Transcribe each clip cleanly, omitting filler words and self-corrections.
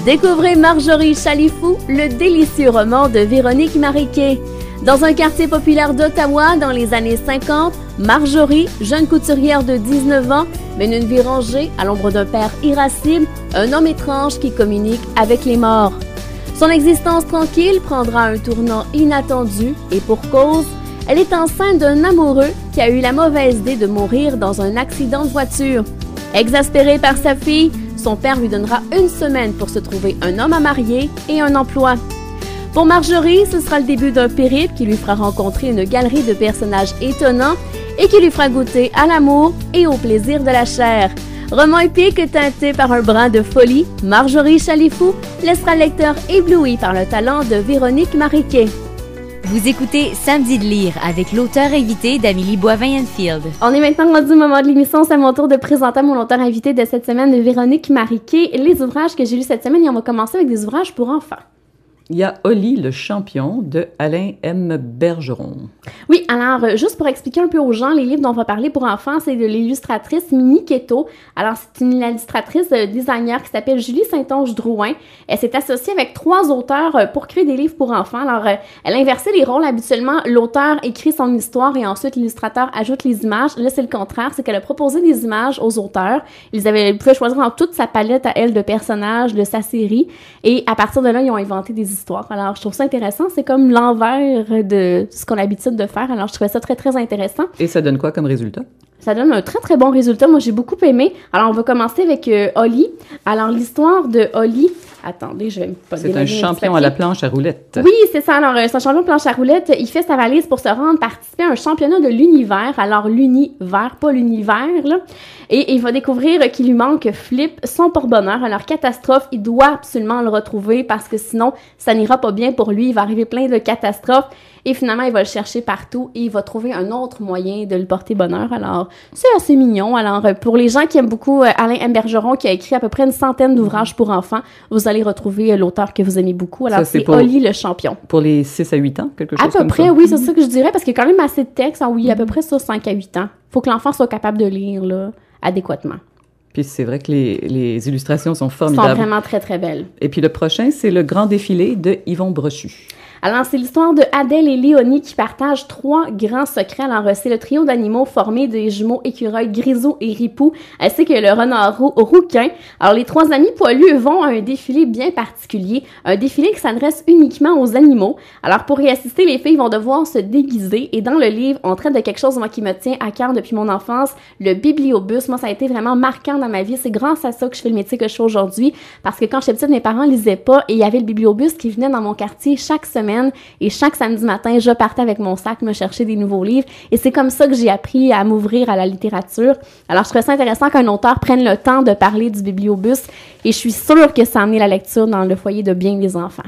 Découvrez Marjorie Chalifou, le délicieux roman de Véronique Mariquet. Dans un quartier populaire d'Ottawa dans les années 50, Marjorie, jeune couturière de 19 ans, mène une vie rangée à l'ombre d'un père irascible, un homme étrange qui communique avec les morts. Son existence tranquille prendra un tournant inattendu et pour cause, elle est enceinte d'un amoureux qui a eu la mauvaise idée de mourir dans un accident de voiture. Exaspérée par sa fille, son père lui donnera une semaine pour se trouver un homme à marier et un emploi. Pour Marjorie, ce sera le début d'un périple qui lui fera rencontrer une galerie de personnages étonnants et qui lui fera goûter à l'amour et au plaisir de la chair. Roman épique teinté par un brin de folie, Marjorie Chalifou laissera le lecteur ébloui par le talent de Véronique Mariquet. Vous écoutez Samedi de lire avec l'auteur invité d'Amélie Boivin-Enfield. On est maintenant rendu au moment de l'émission. C'est à mon tour de présenter mon auteur invité de cette semaine, Véronique Mariquet. Les ouvrages que j'ai lus cette semaine, et on va commencer avec des ouvrages pour enfants. Il y a Oli, le champion, de Alain M. Bergeron. Oui, alors, juste pour expliquer un peu aux gens, les livres dont on va parler pour enfants, c'est de l'illustratrice Mini Keto. Alors, c'est une illustratrice designer qui s'appelle Julie Saint-Onge-Drouin. Elle s'est associée avec 3 auteurs pour créer des livres pour enfants. Alors, elle a inversé les rôles. Habituellement, l'auteur écrit son histoire et ensuite l'illustrateur ajoute les images. Là, c'est le contraire, c'est qu'elle a proposé des images aux auteurs. Ils pouvaient choisir dans toute sa palette à elle de personnages de sa série. Et à partir de là, ils ont inventé des histoires. Alors, je trouve ça intéressant. C'est comme l'envers de ce qu'on a l'habitude de faire. Alors, je trouvais ça très, très intéressant. Et ça donne quoi comme résultat? Ça donne un très, très bon résultat. Moi, j'ai beaucoup aimé. Alors, on va commencer avec Oli. Alors, l'histoire de Oli... Attendez, je vais pas C'est un champion à la planche à roulettes. Oui, c'est ça. Alors, c'est un champion de planche à roulettes. Il fait sa valise pour se rendre participer à un championnat de l'univers. Alors, l'univers, pas l'univers, là. Et il va découvrir qu'il lui manque Flip, son porte-bonheur. Alors, catastrophe, il doit absolument le retrouver parce que sinon, ça n'ira pas bien pour lui. Il va arriver plein de catastrophes. Et finalement, il va le chercher partout et il va trouver un autre moyen de le porter bonheur. Alors, c'est assez mignon. Alors, pour les gens qui aiment beaucoup Alain M. Bergeron, qui a écrit à peu près une centaine d'ouvrages pour enfants, vous allez retrouver l'auteur que vous aimez beaucoup. Alors, c'est Oli, le champion. Pour les 6 à 8 ans, quelque chose comme ça? À peu près, oui, c'est ça que je dirais, parce qu'il y a quand même assez de textes. Ah oui, à peu près ça, 5 à 8 ans. Faut que l'enfant soit capable de lire, là, adéquatement. Puis c'est vrai que les illustrations sont formidables. Sont vraiment très, très belles. Et puis le prochain, c'est Le Grand Défilé de Yvon Brochu. Alors, c'est l'histoire de Adèle et Léonie qui partagent 3 grands secrets. Alors, c'est le trio d'animaux formé des jumeaux écureuils Grisou et Ripou, ainsi que le renard rouquin. Alors, les 3 amis poilus vont à un défilé bien particulier, un défilé qui s'adresse uniquement aux animaux. Alors, pour y assister, les filles vont devoir se déguiser. Et dans le livre, on traite de quelque chose, moi, qui me tient à cœur depuis mon enfance, le bibliobus. Moi, ça a été vraiment marquant dans ma vie. C'est grâce à ça que je fais le métier que je fais aujourd'hui, parce que quand j'étais petite, mes parents lisaient pas et il y avait le bibliobus qui venait dans mon quartier chaque semaine. Et chaque samedi matin, je partais avec mon sac me chercher des nouveaux livres. Et c'est comme ça que j'ai appris à m'ouvrir à la littérature. Alors, je trouvais ça intéressant qu'un auteur prenne le temps de parler du bibliobus. Et je suis sûre que ça a amené la lecture dans le foyer de bien des enfants.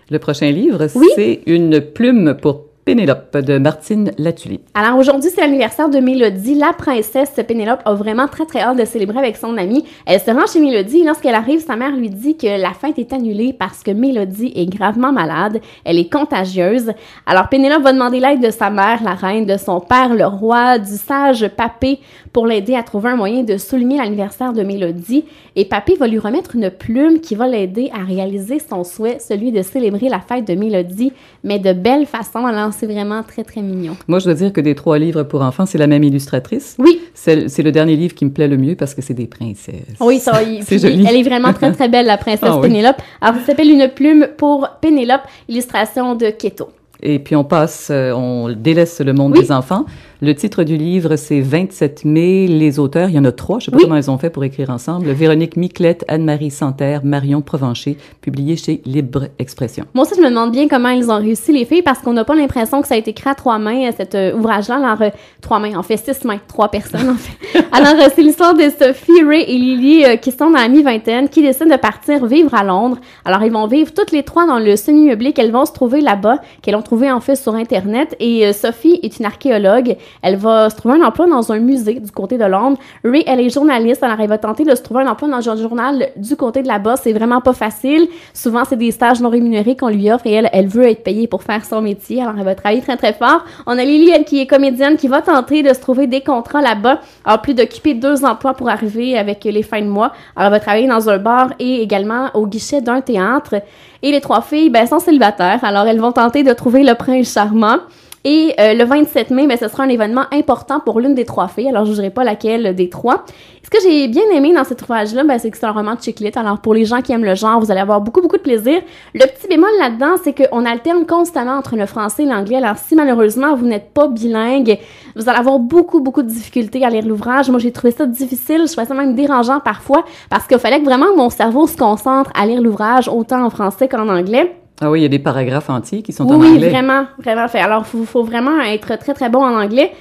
Le prochain livre, oui? C'est Une plume pour Pénélope de Martine Latulippe. Alors aujourd'hui, c'est l'anniversaire de Mélodie. La princesse Pénélope a vraiment très très hâte de célébrer avec son amie. Elle se rend chez Mélodie et lorsqu'elle arrive, sa mère lui dit que la fête est annulée parce que Mélodie est gravement malade. Elle est contagieuse. Alors Pénélope va demander l'aide de sa mère, la reine, de son père, le roi, du sage Papé pour l'aider à trouver un moyen de souligner l'anniversaire de Mélodie. Et Papé va lui remettre une plume qui va l'aider à réaliser son souhait, celui de célébrer la fête de Mélodie, mais de belle façon. Alors c'est vraiment très, très mignon. Moi, je dois dire que des 3 livres pour enfants, c'est la même illustratrice. Oui. C'est le dernier livre qui me plaît le mieux parce que c'est des princesses. Oui, ça, c'est joli. Elle est vraiment très, très belle, la princesse Pénélope. Alors, ça s'appelle Une plume pour Pénélope, illustration de Keto. Et puis, on délaisse le monde des enfants. Le titre du livre, c'est 27 mai. Les auteurs, il y en a 3. Je ne sais pas comment elles ont fait pour écrire ensemble. Véronique Miclette, Anne-Marie Santerre, Marion Provencher, publié chez Libre Expression. Moi aussi, je me demande bien comment ils ont réussi, les filles, parce qu'on n'a pas l'impression que ça a été écrit à 3 mains, cet ouvrage-là. Alors, 3 mains, en fait 6 mains, 3 personnes, en fait. Alors, c'est l'histoire de Sophie, Ray et Lily, qui sont dans la mi-vingtaine, qui décident de partir vivre à Londres. Alors, ils vont vivre toutes les 3 dans le semi-meublé qu'elles vont se trouver là-bas, qu'elles ont trouvé, en fait, sur Internet. Et Sophie est une archéologue. elle va se trouver un emploi dans un musée du côté de Londres. Ray, elle est journaliste, alors elle va tenter de se trouver un emploi dans un journal du côté de là-bas. C'est vraiment pas facile. Souvent, c'est des stages non rémunérés qu'on lui offre et elle veut être payée pour faire son métier. Alors, elle va travailler très, très fort. On a Lily, elle, qui est comédienne, qui va tenter de se trouver des contrats là-bas, en plus d'occuper 2 emplois pour arriver avec les fins de mois. Alors, elle va travailler dans un bar et également au guichet d'un théâtre. Et les 3 filles, sont célibataires. Alors, elles vont tenter de trouver le prince charmant. Et le 27 mai, ce sera un événement important pour l'une des 3 filles. Alors, je ne dirai pas laquelle des 3. Ce que j'ai bien aimé dans cet ouvrage-là, c'est que c'est un roman de chick-lit. Alors, pour les gens qui aiment le genre, vous allez avoir beaucoup, beaucoup de plaisir. Le petit bémol là-dedans, c'est qu'on alterne constamment entre le français et l'anglais. Alors, si malheureusement, vous n'êtes pas bilingue, vous allez avoir beaucoup, beaucoup de difficultés à lire l'ouvrage. Moi, j'ai trouvé ça difficile. Je trouvais ça même dérangeant parfois parce qu'il fallait que vraiment mon cerveau se concentre à lire l'ouvrage autant en français qu'en anglais. Ah oui, il y a des paragraphes entiers qui sont en anglais. Oui, vraiment, vraiment fait. Alors, faut vraiment être très, très bon en anglais.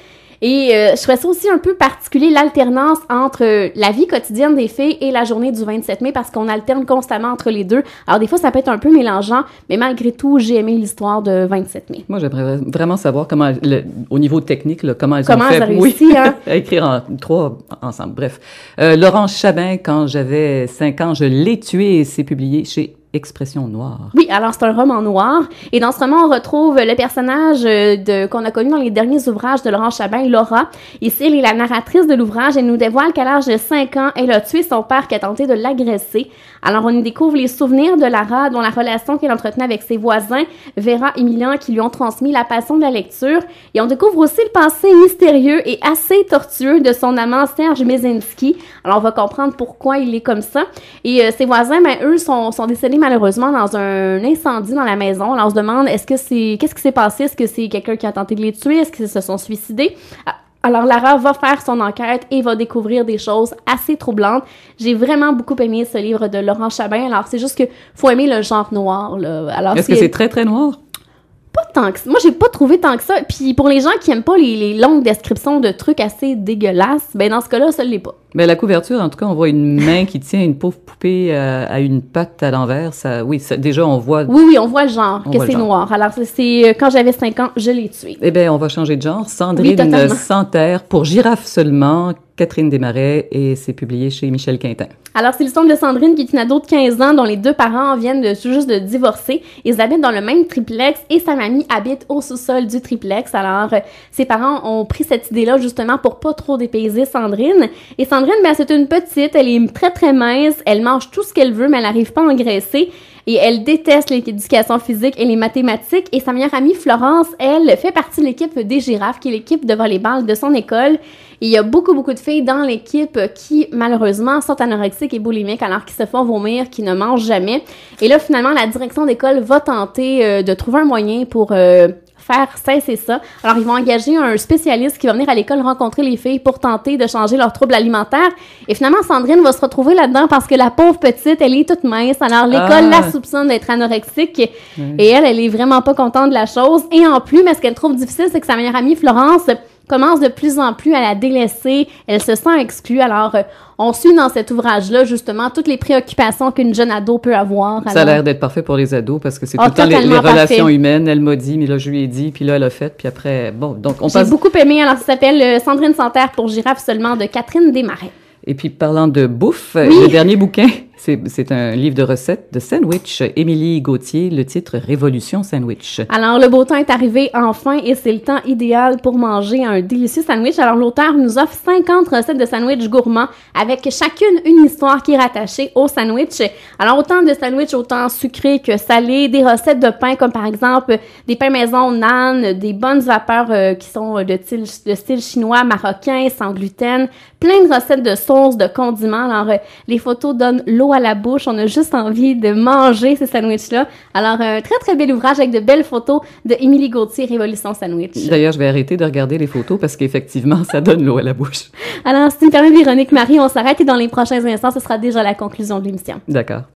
Et je trouvais ça aussi un peu particulier, l'alternance entre la vie quotidienne des filles et la journée du 27 mai, parce qu'on alterne constamment entre les deux. Alors, des fois, ça peut être un peu mélangeant, mais malgré tout, j'ai aimé l'histoire de 27 mai. Moi, j'aimerais vraiment savoir comment, au niveau technique, comment elles ont fait réussi, hein? à écrire 3 ensemble. Bref. Laurent Chabin, quand j'avais 5 ans, je l'ai tué et c'est publié chez Expression noire. Oui, alors c'est un roman noir. Et dans ce roman, on retrouve le personnage qu'on a connu dans les derniers ouvrages de Laurent Chabin, Laura. Ici, elle est la narratrice de l'ouvrage. Elle nous dévoile qu'à l'âge de 5 ans, elle a tué son père qui a tenté de l'agresser. Alors, on y découvre les souvenirs de Lara, dont la relation qu'elle entretenait avec ses voisins, Vera et Milan, qui lui ont transmis la passion de la lecture. Et on découvre aussi le passé mystérieux et assez tortueux de son amant Serge Mezinski. Alors, on va comprendre pourquoi il est comme ça. Et ses voisins, eux, sont décédés malheureusement dans un incendie dans la maison. Alors, on se demande, qu'est-ce qui s'est passé? Est-ce que c'est quelqu'un qui a tenté de les tuer? Est-ce qu'ils se sont suicidés? Alors, Lara va faire son enquête et va découvrir des choses assez troublantes. J'ai vraiment beaucoup aimé ce livre de Laurent Chabin. Alors, c'est juste que faut aimer le genre noir, là. Alors, est-ce que c'est très, très noir? Pas tant que ça. Moi, j'ai pas trouvé tant que ça. Puis, pour les gens qui aiment pas les longues descriptions de trucs assez dégueulasses, dans ce cas-là, ça l'est pas. Mais la couverture, en tout cas, on voit une main qui tient une pauvre poupée à une patte à l'envers. Déjà, on voit... Oui, on voit le genre, c'est noir. Alors, c'est quand j'avais 5 ans, je l'ai tué. Eh bien, on va changer de genre. Sandrine Santerre, pour Girafe seulement, Catherine Desmarais, et c'est publié chez Michel Quintin. Alors, c'est l'histoire de Sandrine, qui est une ado de 15 ans, dont les 2 parents viennent tout juste de divorcer. Ils habitent dans le même triplex et sa mamie habite au sous-sol du triplex. Alors, ses parents ont pris cette idée-là justement pour pas trop dépayser Sandrine. Et Sandrine, c'est une petite, elle est très, très mince, elle mange tout ce qu'elle veut, mais elle n'arrive pas à engraisser. Et elle déteste l'éducation physique et les mathématiques. Et sa meilleure amie, Florence, elle, fait partie de l'équipe des Girafes, qui est l'équipe de volleyball de son école. Et il y a beaucoup, beaucoup de filles dans l'équipe qui, malheureusement, sont anorexiques et boulimiques, alors qu'ils se font vomir, qui ne mangent jamais. Et là, finalement, la direction d'école va tenter de trouver un moyen pour faire cesser ça. Alors, ils vont engager un spécialiste qui va venir à l'école rencontrer les filles pour tenter de changer leurs troubles alimentaires. Et finalement, Sandrine va se retrouver là-dedans parce que la pauvre petite, elle est toute mince. Alors, l'école la soupçonne d'être anorexique et elle est vraiment pas contente de la chose. Et en plus, mais ce qu'elle trouve difficile, c'est que sa meilleure amie, Florence, commence de plus en plus à la délaisser. Elle se sent exclue. Alors, on suit dans cet ouvrage-là, justement, toutes les préoccupations qu'une jeune ado peut avoir. Ça a l'air d'être parfait pour les ados parce que c'est tout le temps les relations humaines. Elle m'a dit, mais là, je lui ai dit, puis là, elle a fait, puis après, bon, donc on passe... J'ai beaucoup aimé. Alors, ça s'appelle Sandrine Santerre pour Girafe seulement de Catherine Desmarais. Et puis, parlant de bouffe, le dernier bouquin, c'est un livre de recettes de sandwich. Émilie Gauthier, le titre Révolution Sandwich. Alors, le beau temps est arrivé enfin et c'est le temps idéal pour manger un délicieux sandwich. Alors, l'auteur nous offre 50 recettes de sandwich gourmands avec chacune une histoire qui est rattachée au sandwich. Alors, autant de sandwich, autant sucrés que salés, des recettes de pain comme par exemple des pains maison nan, des bonnes vapeurs qui sont de style chinois, marocain, sans gluten, plein de recettes de sauces, de condiments. Alors, les photos donnent l'eau à la bouche. On a juste envie de manger ces sandwichs-là. Alors, un très, très bel ouvrage avec de belles photos de Émilie Gauthier, Révolution Sandwich. D'ailleurs, je vais arrêter de regarder les photos parce qu'effectivement, ça donne l'eau à la bouche. Alors, si tu me permets, Véronique Marie, on s'arrête et dans les prochains instants, ce sera déjà la conclusion de l'émission. D'accord.